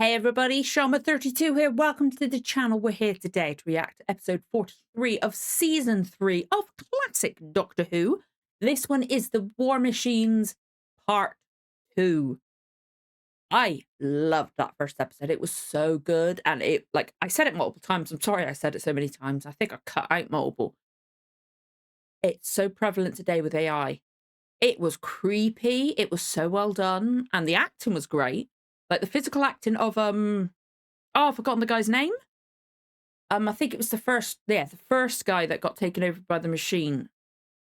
Hey everybody, Shama32 here. Welcome to the channel. We're here today to react to episode 43 of season 3 of classic Doctor Who. This one is The War Machines Part 2. I loved that first episode. It was so good. And I said it multiple times. I'm sorry I said it so many times. I think I cut out multiple. It's so prevalent today with AI. It was creepy. It was so well done. And the acting was great. Like the physical acting of oh, I've forgotten the guy's name. I think it was the first guy that got taken over by the machine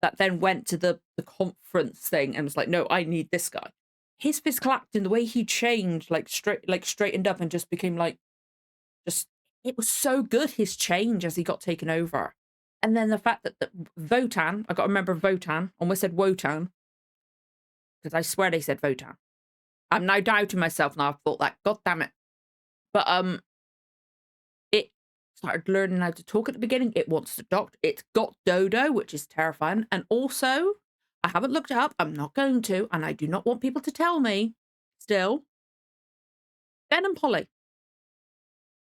that then went to the conference thing and was like, no, I need this guy. His physical acting, the way he changed, straightened up and just became it was so good, his change as he got taken over. And then the fact that Votan, I got to remember Votan, almost said Wotan, because I swear they said Votan. I'm now doubting myself now. I've thought that, god damn it. But it started learning how to talk at the beginning. It wants to doctor. It's got Dodo, which is terrifying. And also, I haven't looked it up. I'm not going to. And I do not want people to tell me still. Ben and Polly.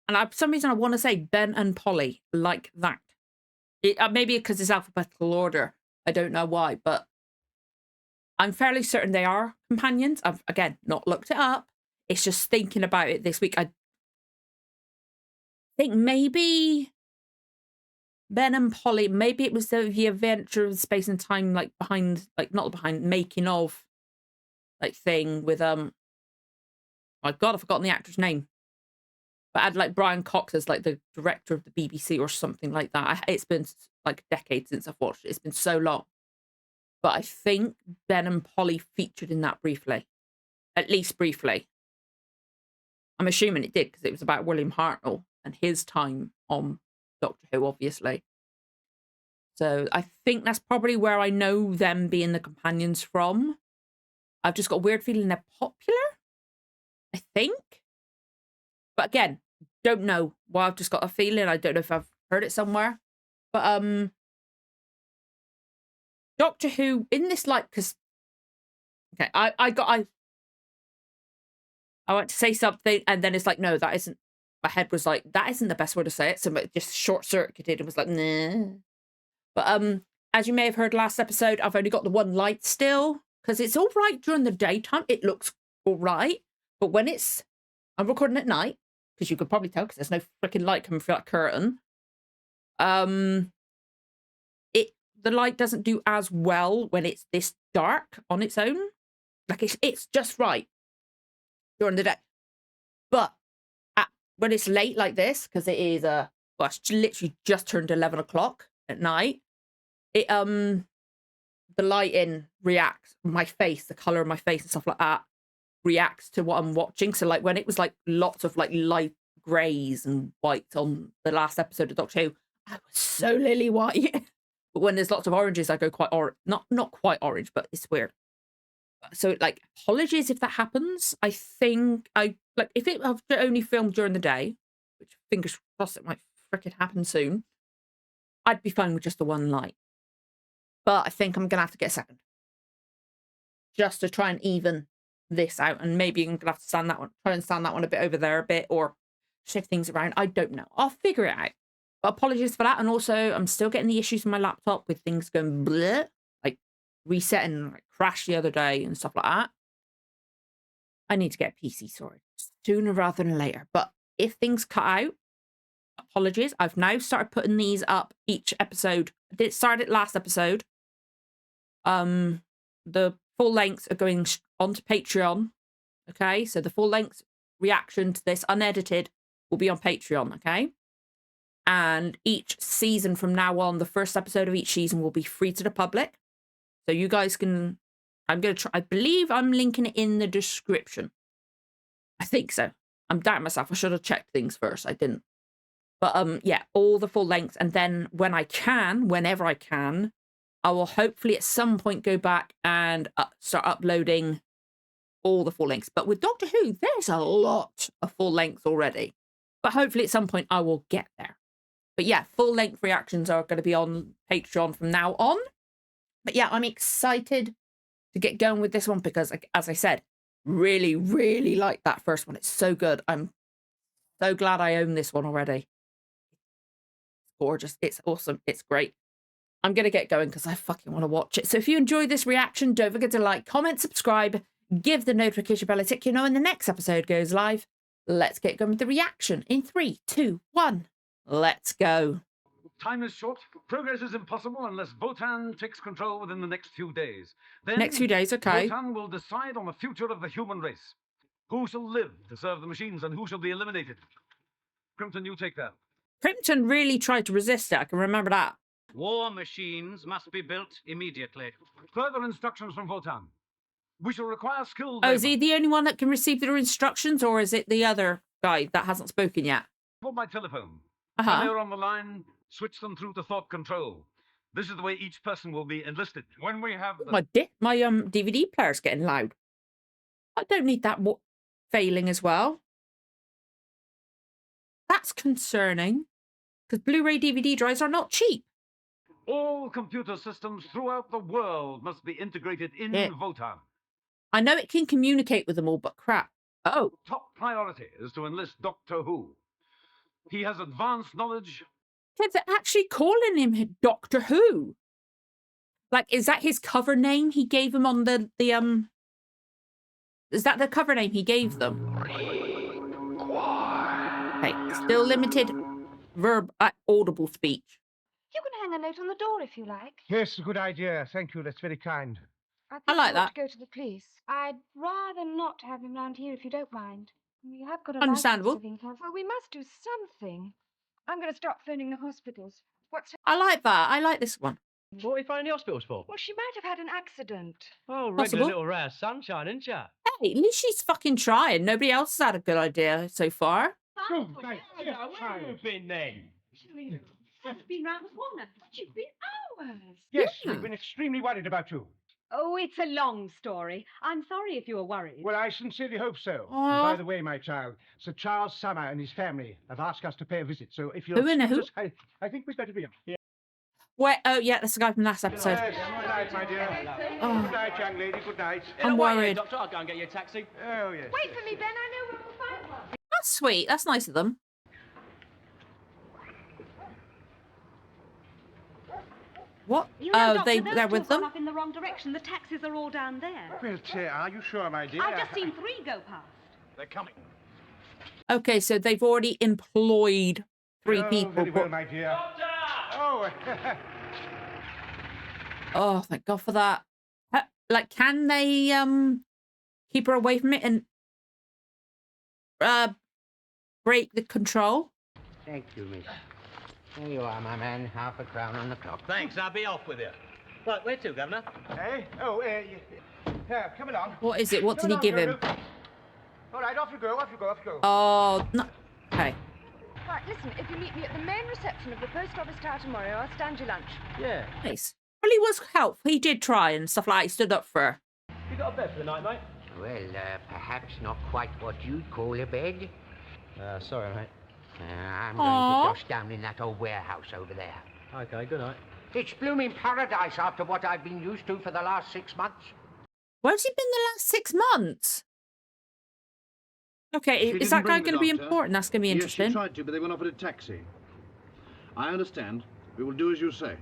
And for some reason, I want to say Ben and Polly like that. Maybe because it's alphabetical order. I don't know why. But I'm fairly certain they are companions. I've, again, not looked it up. It's just thinking about it this week. I think maybe Ben and Polly, maybe it was the adventure of space and time, making of thing with my god, I've forgotten the actor's name. But I had like Brian Cox as like the director of the BBC or something like that. It's been like a decade since I've watched it. It's been so long. But I think Ben and Polly featured in that briefly. At least briefly. I'm assuming it did because it was about William Hartnell and his time on Doctor Who, obviously. So I think that's probably where I know them being the companions from. I've just got a weird feeling they're popular, I think. But again, don't know. Well, I've just got a feeling. I don't know if I've heard it somewhere. But Doctor Who, in this because okay, I want to say something and then it's like, no, that isn't. My head was like, that isn't the best way to say it. So it just short-circuited and was like, nah. But as you may have heard last episode, I've only got the one light still. Because it's all right during the daytime. It looks all right. But when I'm recording at night, because you could probably tell because there's no freaking light coming through that curtain. The light doesn't do as well when it's this dark on its own. Like it's just right during the day. But when it's late like this, because it is it's literally just turned 11 o'clock at night. It the lighting reacts, my face, the color of my face and stuff like that reacts to what I'm watching. So like when it was like lots of like light grays and whites on the last episode of Doctor Who, I was so lily white. But when there's lots of oranges, I go quite orange. Not quite orange, but it's weird. So like apologies if that happens. I think if it have only filmed during the day, which fingers crossed it might frickin' happen soon, I'd be fine with just the one light. But I think I'm gonna have to get a second. Just to try and even this out. And maybe I'm gonna have to try and stand that one a bit over there a bit or shift things around. I don't know. I'll figure it out. But apologies for that. And also I'm still getting the issues with my laptop with things going bleh. Resetting and crashed the other day and stuff like that. I need to get a PC sorted sooner rather than later. But if things cut out, apologies. I've now started putting these up each episode. I did start it last episode. The full lengths are going onto Patreon. Okay, so the full length reaction to this unedited will be on Patreon. Okay, and each season from now on, the first episode of each season will be free to the public. So you guys can, I'm going to try, I believe I'm linking it in the description. I think so. I'm doubting myself. I should have checked things first. I didn't. But yeah, all the full lengths. And then when I can, whenever I can, I will hopefully at some point go back and start uploading all the full lengths. But with Doctor Who, there's a lot of full lengths already. But hopefully at some point I will get there. But yeah, full length reactions are going to be on Patreon from now on. But yeah, I'm excited to get going with this one because, as I said, really, really like that first one. It's so good. I'm So glad I own this one already. It's gorgeous. It's awesome. It's great. I'm going to get going because I fucking want to watch it. So if you enjoyed this reaction, don't forget to like, comment, subscribe, give the notification bell a tick, you know, when the next episode goes live. Let's get going with the reaction in 3, 2, 1. Let's go. Time is short. Progress is impossible unless Votan takes control within the next few days. Then, Next few days, okay. Votan will decide on the future of the human race. Who shall live to serve the machines and who shall be eliminated? Crimson, you take that. Crimson really tried to resist it. I can remember that. War machines must be built immediately. Further instructions from Votan. We shall require skilled Oh, is he labor. the only one that can receive their instructions, or is it the other guy that hasn't spoken yet? Call my telephone. Uh-huh. When they're on the line, switch them through to thought control. This is the way each person will be enlisted. When we have the... My DVD player's getting loud. I don't need that failing as well. That's concerning, because Blu-ray DVD drives are not cheap. All computer systems throughout the world must be integrated in Votan. I know it can communicate with them all, but crap. Oh. Top priority is to enlist Doctor Who. He has advanced knowledge. Kids are actually calling him Doctor Who. Like, is that his cover name he gave him on the is that the cover name he gave them? Okay, still limited verb audible speech. You can hang a note on the door if you like. Yes, a good idea. Thank you. That's very kind. think I like you ought that. to go to the police. I'd rather not have him round here if you don't mind. We have got a Understandable. license of income. Well, we must do something. I'm going to stop phoning the hospitals. What's her... I like that. I like this one. What are you finding the hospitals for? Well, she might have had an accident. Oh, Possible. regular little ray of sunshine, isn't ya? Hey, at least she's fucking trying. Nobody else has had a good idea so far. Oh, thanks. Where have you been then? I've been round the corner. You've been hours. Yes, Yeah. we've been extremely worried about you. Oh, it's a long story. I'm sorry if you were worried. Well, I sincerely hope so. Aw. By the way, my child, Sir Charles Summer and his family have asked us to pay a visit. So if you'll Who and excuse who? us, I think we'd better be on. Yeah. Wait, oh yeah, that's the guy from last episode. Yes, good night, my dear. Oh. Good night, young lady. Good night. I'm worried. Doctor, I'll go and get you a taxi. Oh, yes. Wait for me, Ben. I know where we'll find one. That's sweet. That's nice of them. What? You know, Oh, Doctor, they're those with two them? gone off in the wrong direction. The taxis are all down there. Well, are you sure, my dear? I've just seen 3 go past. They're coming. Okay, so they've already employed 3 people. Very well, my dear. Oh, Oh, thank God for that. Like, can they keep her away from it and break the control? Thank you, miss. There you are, my man. Half a crown on the clock. Thanks, I'll be off with you. Right, where to, Governor? hey? Oh, come along. What is it? What did Come he along, give him? Joe. All right, off you go, off you go, off you go. Oh, no. Okay. Right, listen, if you meet me at the main reception of the post office tower tomorrow, I'll stand you lunch. Yeah. Nice. Well, he was helpful. He did try and stuff like that. He stood up for her. You got a bed for the night, mate? Well, perhaps not quite what you'd call a bed. Sorry, mate. I'm Aw. going to dosh down in that old warehouse over there. Okay, good night. It's blooming paradise after what I've been used to for the last 6 months. Where's he been the last 6 months? Okay, is that guy going to be important? That's going to be interesting. Yes, she tried to, but they went offered a taxi. I understand. We will do as you say.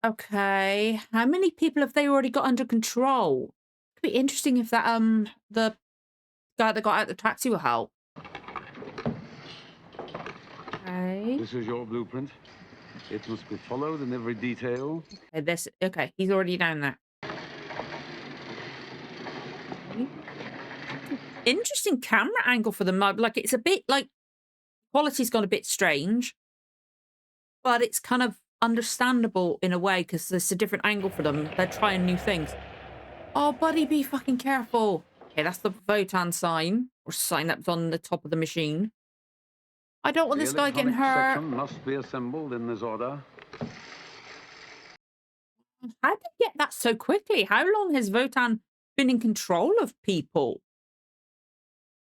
Okay, how many people have they already got under control? Could be interesting if that the guy that got out the taxi will help. Okay. This is your blueprint. It must be followed in every detail. Okay, he's already down there. Okay. Interesting camera angle for them. Like, it's a bit like quality's gone a bit strange, but it's kind of understandable in a way because there's a different angle for them. They're trying new things. Oh, buddy, be fucking careful. Okay, that's the Votan sign or sign that's on the top of the machine. I don't want this guy getting hurt. Section must be assembled in this order. How did they get that so quickly? How long has Votan been in control of people?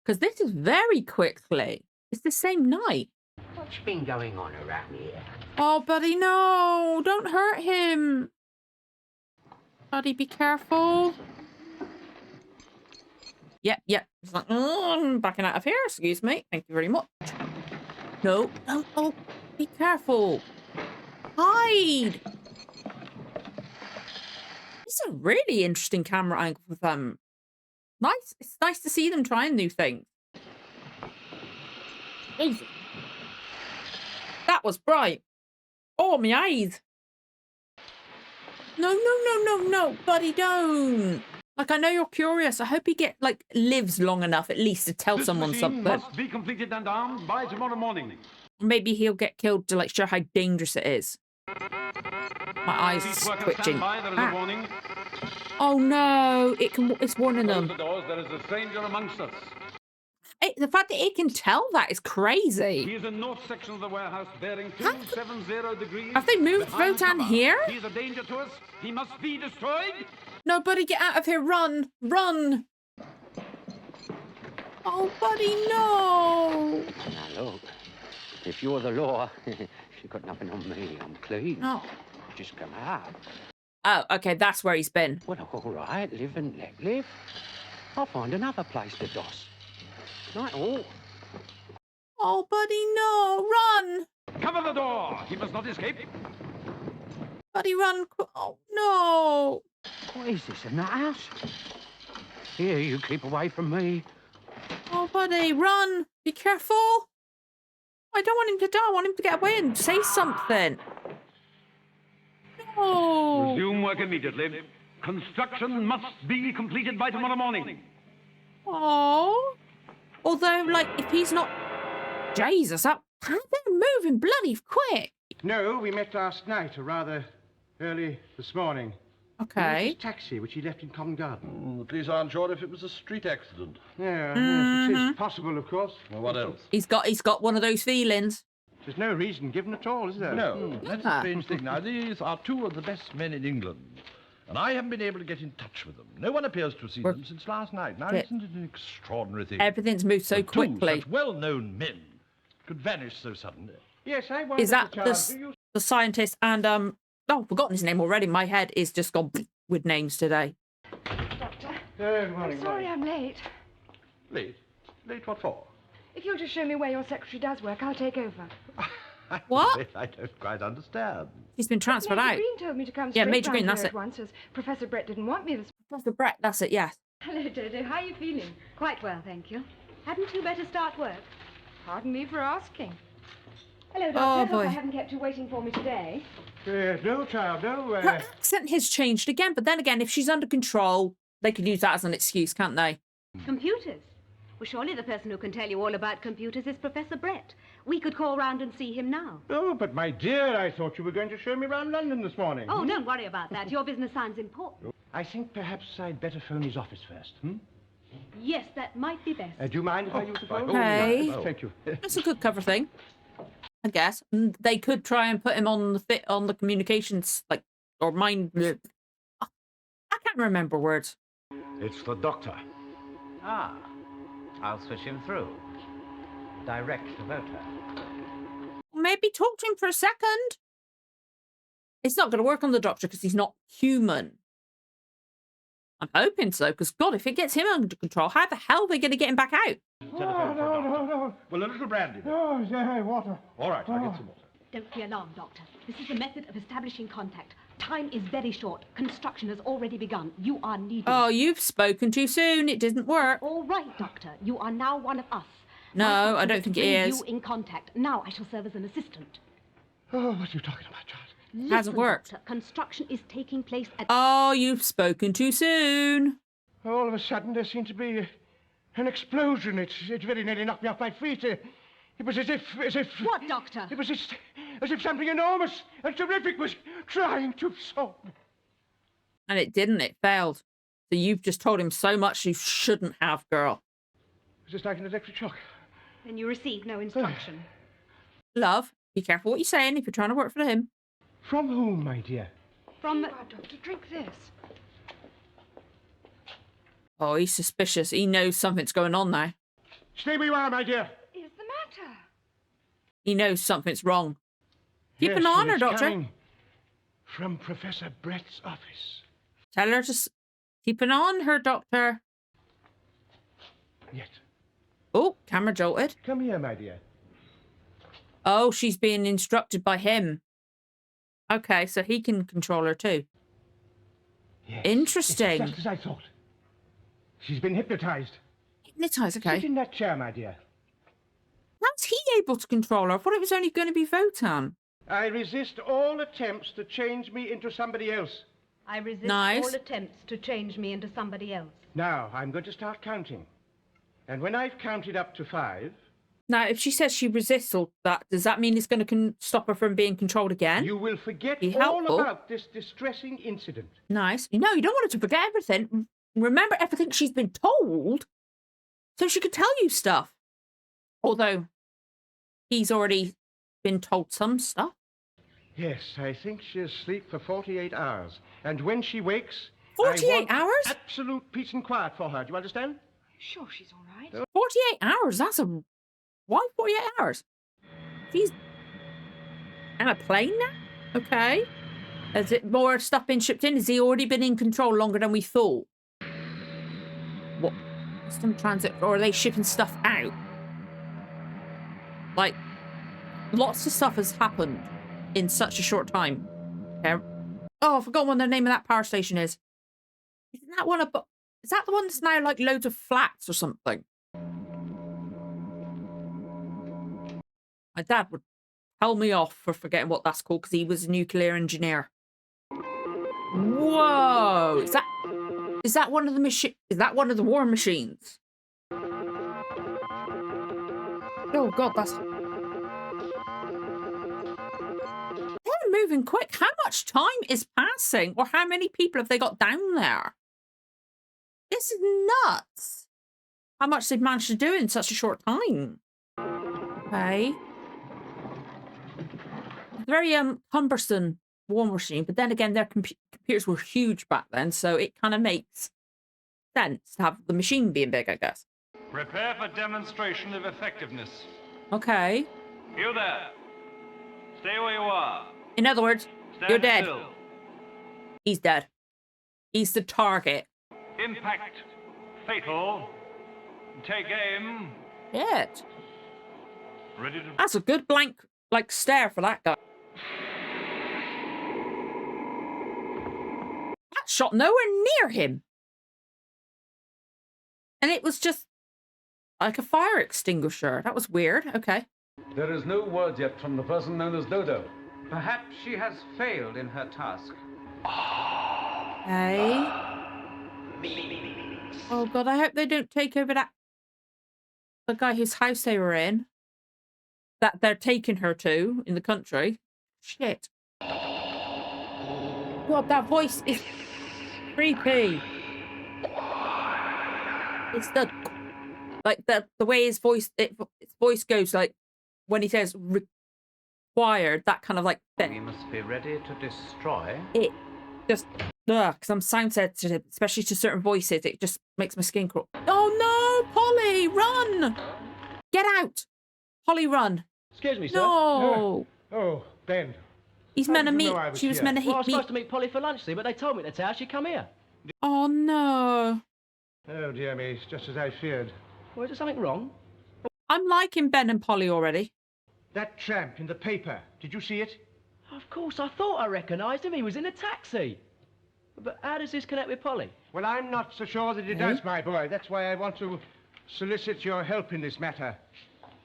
Because this is very quickly. It's the same night. What's been going on around here? Oh, buddy, no. Don't hurt him. Buddy, be careful. Yep. It's like, backing out of here. Excuse me. Thank you very much. No. No. Oh, be careful. Hide. It's a really interesting camera angle with them. Nice. It's nice to see them trying new things. Jesus. That was bright. Oh, my eyes. No, no, no, no, no, buddy, don't. Like, I know you're curious. I hope he lives long enough at least to tell This someone machine something. must be completed and armed by tomorrow morning. Maybe he'll get killed to show how dangerous it is. My eyes Cease are work and twitching. stand by. There is a warning. Oh no! It's warning Close them. the doors. There is a stranger amongst us. The fact that it can tell that is crazy. He is in north section of the warehouse, bearing 270 degrees. Have they moved behind Votan cover. here? He is a danger to us. He must be destroyed. Nobody get out of here! Run! Run! Oh, buddy, no! Now look, if you're the law, you've got nothing on me. I'm clean. No. Just come out. Oh, okay, that's where he's been. Well, all right, live and let live. I'll find another place to doss. Right, all. Oh, buddy, no! Run! Cover the door. He must not escape. Buddy, run! Oh no! What is this, in that house? Here, you keep away from me. Oh, buddy, run! Be careful! I don't want him to die. I want him to get away and say something. No! Resume work immediately. Construction must be completed by tomorrow morning. Oh. Although, if he's not... Jesus, they're moving bloody quick. No, we met last night, or rather early this morning. Okay. His taxi, which he left in Covent Garden. The police aren't sure if it was a street accident. Yeah, yes, it is possible, of course. Well, what else? He's got one of those feelings. There's no reason given at all, is there? No, that's a strange thing. Now, these are two of the best men in England, and I haven't been able to get in touch with them. No one appears to have seen them since last night. Now, isn't it an extraordinary thing? Everything's moved so that two quickly. such well-known men could vanish so suddenly. Yes, I wonder. Is that the scientist and oh, I've forgotten his name already. My head is just gone with names today. Doctor, Good morning. sorry I'm late. Late? Late what for? If you'll just show me where your secretary does work, I'll take over. What? I don't quite understand. He's been transferred Major out. Green told me to come Yeah, straight Major round Green, here that's at it. once, as Professor Brett didn't want me this... Professor Brett, that's it, yes. Hello, Dodo. How are you feeling? Quite well, thank you. Hadn't you better start work? Pardon me for asking. Hello, Oh, Doctor. boy. Hope I haven't kept you waiting for me today. No, child, no. Her accent has changed again, but then again, if she's under control, they could use that as an excuse, can't they? Computers? Well, surely the person who can tell you all about computers is Professor Brett. We could call round and see him now. Oh, but my dear, I thought you were going to show me around London this morning. Oh, don't worry about that. Your business sounds important. I think perhaps I'd better phone his office first. Yes, that might be best. Do you mind if I use the phone? Okay. No, thank you. That's a good cover thing, I guess. And they could try and put him on the communications, or mind. I can't remember words. It's the doctor. Ah, I'll switch him through. Direct to voter. Maybe talk to him for a second. It's not going to work on the doctor because he's not human. I'm hoping so, because God, if it gets him under control, how the hell are they going to get him back out? No. Well, a little brandy. then. Oh, yeah, water. All right, I'll get some water. Don't be alarmed, Doctor. This is a method of establishing contact. Time is very short. Construction has already begun. You are needed. Oh, you've spoken too soon. It didn't work. All right, Doctor. You are now one of us. No, I don't think it Bring is. you in contact. Now I shall serve as an assistant. Oh, what are you talking about, child? Hasn't worked. Doctor, construction is taking place at... Oh, you've spoken too soon. All of a sudden, there seemed to be an explosion. It very nearly knocked me off my feet. It was as if... What, Doctor? It was as if something enormous and terrific was trying to absorb me. And it didn't. It failed. So you've just told him so much you shouldn't have, girl. It was just like an electric shock. Then you received no instruction. Love, be careful what you're saying if you're trying to work for him. From whom, my dear? From... Doctor, drink this. Oh, he's suspicious. He knows something's going on now. Stay where you are, my dear. Is the matter? He knows something's wrong. Keep Yes, an eye on and her, it's Doctor. coming from Professor Brett's office. Tell her to keep an eye on her, Doctor. Yet. Oh, camera jolted. Come here, my dear. Oh, she's being instructed by him. Okay, so he can control her too. Yes. Interesting. It's just as I thought. She's been hypnotized. Hypnotized, okay. Sit in that chair, my dear. How's he able to control her? I thought it was only going to be Votan. I resist all attempts to change me into somebody else. I resist Nice. all attempts to change me into somebody else. Now, I'm going to start counting. And when I've counted up to 5... Now, if she says she resists all that, does that mean it's going to stop her from being controlled again? You will forget Be all helpful. about this distressing incident. Nice. No, you don't want her to forget everything. Remember everything she's been told, so she could tell you stuff. Although, he's already been told some stuff. Yes, I think she'll sleep for 48 hours. And when she wakes... 48 I want hours? absolute peace and quiet for her. Do you understand? Sure, she's all right. 48 hours? That's a... Why 48 hours? She's... on a plane now? Okay. Has it more stuff been shipped in? Has he already been in control longer than we thought? What? Custom transit? Or are they shipping stuff out? Like, lots of stuff has happened in such a short time. Okay. Oh, I forgot what the name of that power station is. Isn't that one of... Is that the one that's now like loads of flats or something? My dad would tell me off for forgetting what that's called because he was a nuclear engineer. Whoa! Is that one of the machine? Is that one of the war machines? Oh God, that's... They're moving quick. How much time is passing, or how many people have they got down there? This is nuts. How much they've managed to do in such a short time. Okay. Very cumbersome war machine, but then again, their computers were huge back then, so it kind of makes sense to have the machine being big, I guess. Prepare for demonstration of effectiveness. Okay. You there. Stay where you are. In other words, Stand you're dead. still. He's dead. He's the target. Impact. Fatal. Take aim. Shit. Ready to... That's a good blank, like, stare for that guy. That shot nowhere near him. And it was just like a fire extinguisher. That was weird. Okay. There is no word yet from the person known as Dodo. Perhaps she has failed in her task. Okay. Oh God, I hope they don't take over the guy whose house they were in. That they're taking her to in the country. Shit. God, that voice is creepy. It's the way his voice goes, like when he says required, that kind of like We thing. must be ready to destroy. It just because I'm sound sensitive, especially to certain voices, it just makes my skin crawl. Oh no, Polly, run! Get out, Polly, run! Excuse me, sir. No, Oh, Ben. he's How meant to did you meet. know I was She was here? meant to Well, I was meet. supposed to meet Polly for lunch, see, but they told me to tell her she'd come here. Oh no, Oh, dear me, it's just as I feared. Well, is there something wrong? I'm liking Ben and Polly already. That tramp in the paper, did you see it? Of course, I thought I recognised him. He was in a taxi. But how does this connect with Polly? Well, I'm not so sure that it does, my boy. That's why I want to solicit your help in this matter.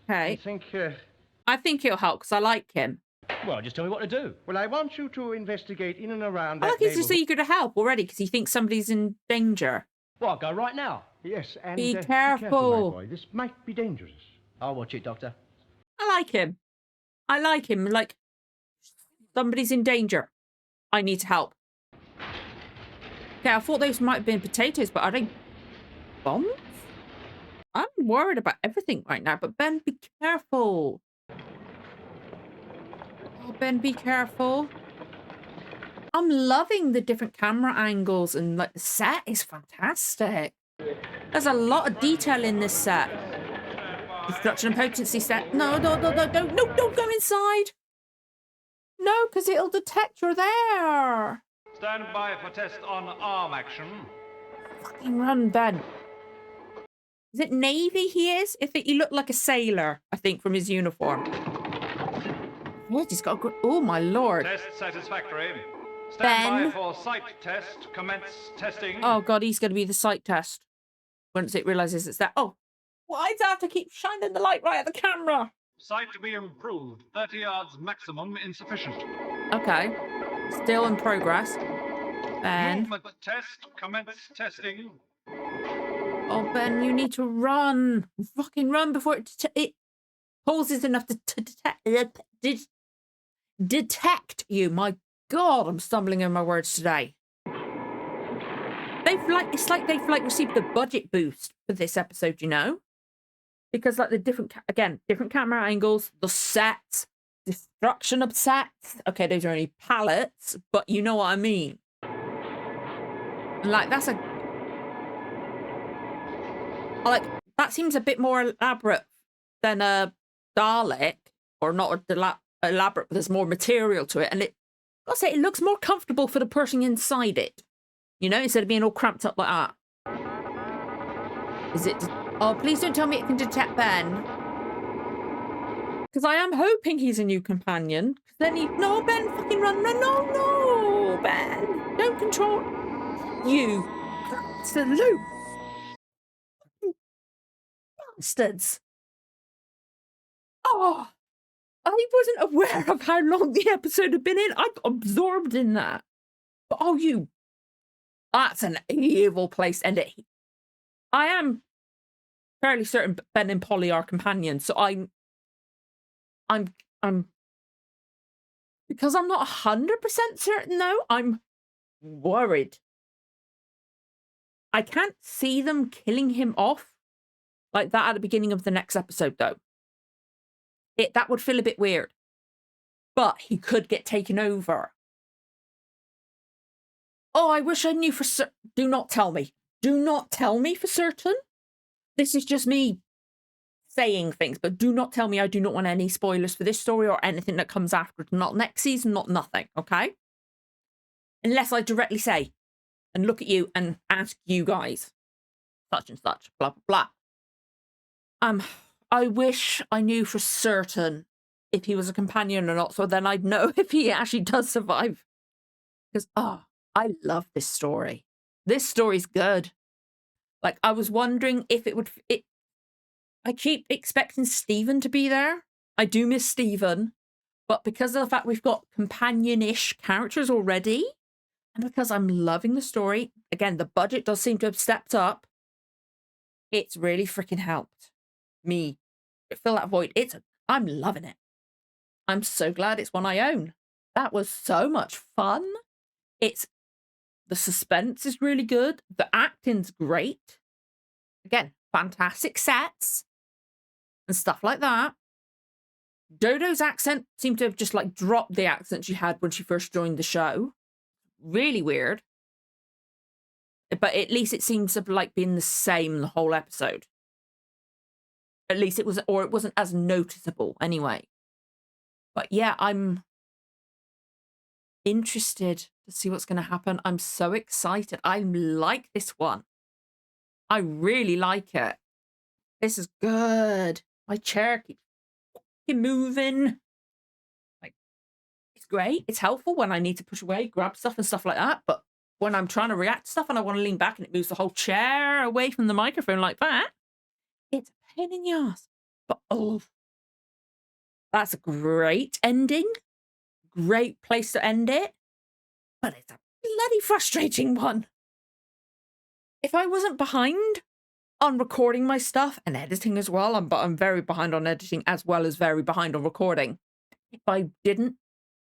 I Okay, think, it'll help because I like him. Well, just tell me what to do. well, I want you to investigate in and around I that like he's just neighborhood. eager to help already because he thinks somebody's in danger. Well, I'll go right now. Yes, and Be be careful. my boy. This might be dangerous. I'll watch it, Doctor. I like him. I like him. Like, somebody's in danger. I need to help. Okay, I thought those might have been potatoes, but are they bombs? I'm worried about everything right now, but Ben, be careful. Oh, Ben, be careful. I'm loving the different camera angles and like the set is fantastic. There's a lot of detail in this set. Destruction and potency set. No, don't go inside. No, because it'll detect you're there. Stand by for test on arm action. Fucking run, Ben. Is it Navy he is? He looked like a sailor, I think, from his uniform. What? He's got a oh my lord. Test satisfactory. Stand Ben. by for sight test. Commence testing. Oh god, he's going to be the sight test. Once it realizes it's that. Oh, why does it have to keep shining the light right at the camera? Sight to be improved. 30 yards maximum insufficient. Okay. Still in progress. Ben. Movement test. Commence testing. Oh, Ben, you need to run. Fucking run before it pauses enough to detect you. My God, I'm stumbling in my words today. It's like they've received the budget boost for this episode, you know? Because like the different camera angles, the sets, destruction of sets. Okay, those are only pallets, but you know what I mean. Like that seems a bit more elaborate than a Dalek, or not elaborate, but there's more material to it, and I'll say it looks more comfortable for the person inside it. You know, instead of being all cramped up like that. Is it? Oh, please don't tell me it can detect Ben. Because I am hoping he's a new companion. Then no, Ben, fucking run, no, Ben, don't control you, absolute bastards. Oh, I wasn't aware of how long the episode had been in. I got absorbed in that. But that's an evil place to end it. I am fairly certain Ben and Polly are companions, so I'm because I'm not 100% certain though, I'm worried. I can't see them killing him off like that at the beginning of the next episode though. That would feel a bit weird. But he could get taken over. Oh, I wish I knew for certain. Do not tell me. Do not tell me for certain. This is just me saying things, but do not tell me. I do not want any spoilers for this story or anything that comes after. Not next season, not nothing, okay? Unless I directly say and look at you and ask you guys such and such, blah, blah, blah. I wish I knew for certain if he was a companion or not, so then I'd know if he actually does survive. Because, I love this story. This story's good. Like, I was wondering if I keep expecting Stephen to be there. I do miss Stephen. But because of the fact we've got companion-ish characters already, and because I'm loving the story, again, the budget does seem to have stepped up, it's really freaking helped me fill that void. I'm loving it. I'm so glad it's one I own. That was so much fun. The suspense is really good. The acting's great. Again, fantastic sets and stuff like that. Dodo's accent seemed to have just like dropped the accent she had when she first joined the show. Really weird. But at least it seems to have like been the same the whole episode. At least it wasn't as noticeable anyway. But yeah, I'm interested to see what's going to happen. I'm so excited. I like this one. I really like it. This is good. My chair keeps moving. Like, it's great. It's helpful when I need to push away, grab stuff and stuff like that. But when I'm trying to react to stuff and I want to lean back and it moves the whole chair away from the microphone like that, it's a pain in the ass. But that's a great ending. Great place to end it. But it's a bloody frustrating one. If I wasn't behind on recording my stuff and editing as well, but I'm very behind on editing as well as very behind on recording. If I didn't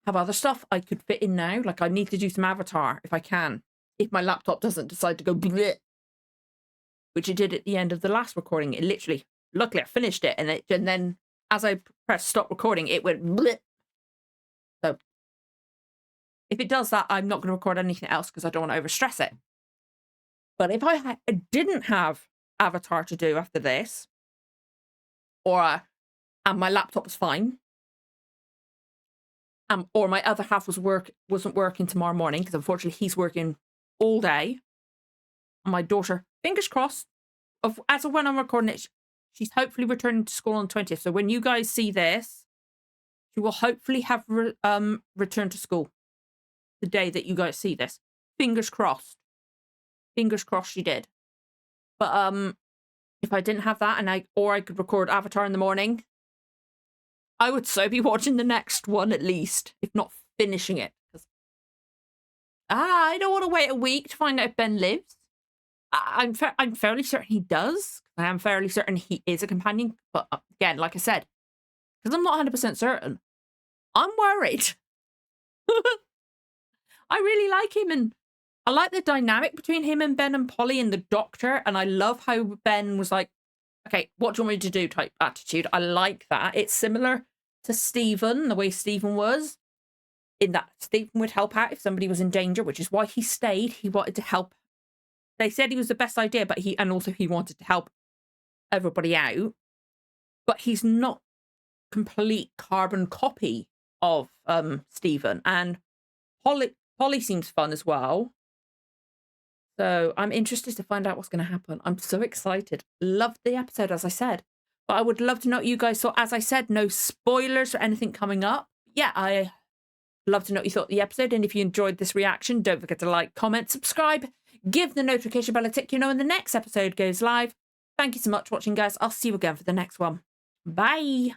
have other stuff I could fit in now, like I need to do some Avatar if I can. If my laptop doesn't decide to go bleh, which it did at the end of the last recording. It literally, luckily I finished it and then as I pressed stop recording, it went bleh. So if it does that, I'm not going to record anything else because I don't want to overstress it. But if I didn't have Avatar to do after this, and my laptop was fine, or my other half wasn't working tomorrow morning because unfortunately he's working all day, and my daughter, fingers crossed, as of when I'm recording it, she's hopefully returning to school on the 20th. So when you guys see this, She will hopefully have returned to school the day that you guys see this. Fingers crossed. Fingers crossed she did. But if I didn't have that I could record Avatar in the morning, I would so be watching the next one at least, if not finishing it. I don't want to wait a week to find out if Ben lives. I'm fairly certain he does. I am fairly certain he is a companion. But again, like I said, because I'm not 100% certain, I'm worried. I really like him, and I like the dynamic between him and Ben and Polly and the Doctor. And I love how Ben was like, okay, what do you want me to do type attitude. I like that. It's similar to Stephen, the way Stephen was, in that Stephen would help out if somebody was in danger, which is why he stayed. He wanted to help. They said he was the best idea, but he wanted to help everybody out. But he's not complete carbon copy of Stephen. And Polly seems fun as well. So I'm interested to find out what's going to happen. I'm so excited. Loved the episode, as I said. But I would love to know what you guys thought. As I said, no spoilers or anything coming up. Yeah, I love to know what you thought of the episode. And if you enjoyed this reaction, don't forget to like, comment, subscribe, give the notification bell a tick, you know, when the next episode goes live. Thank you so much for watching, guys. I'll see you again for the next one. Bye.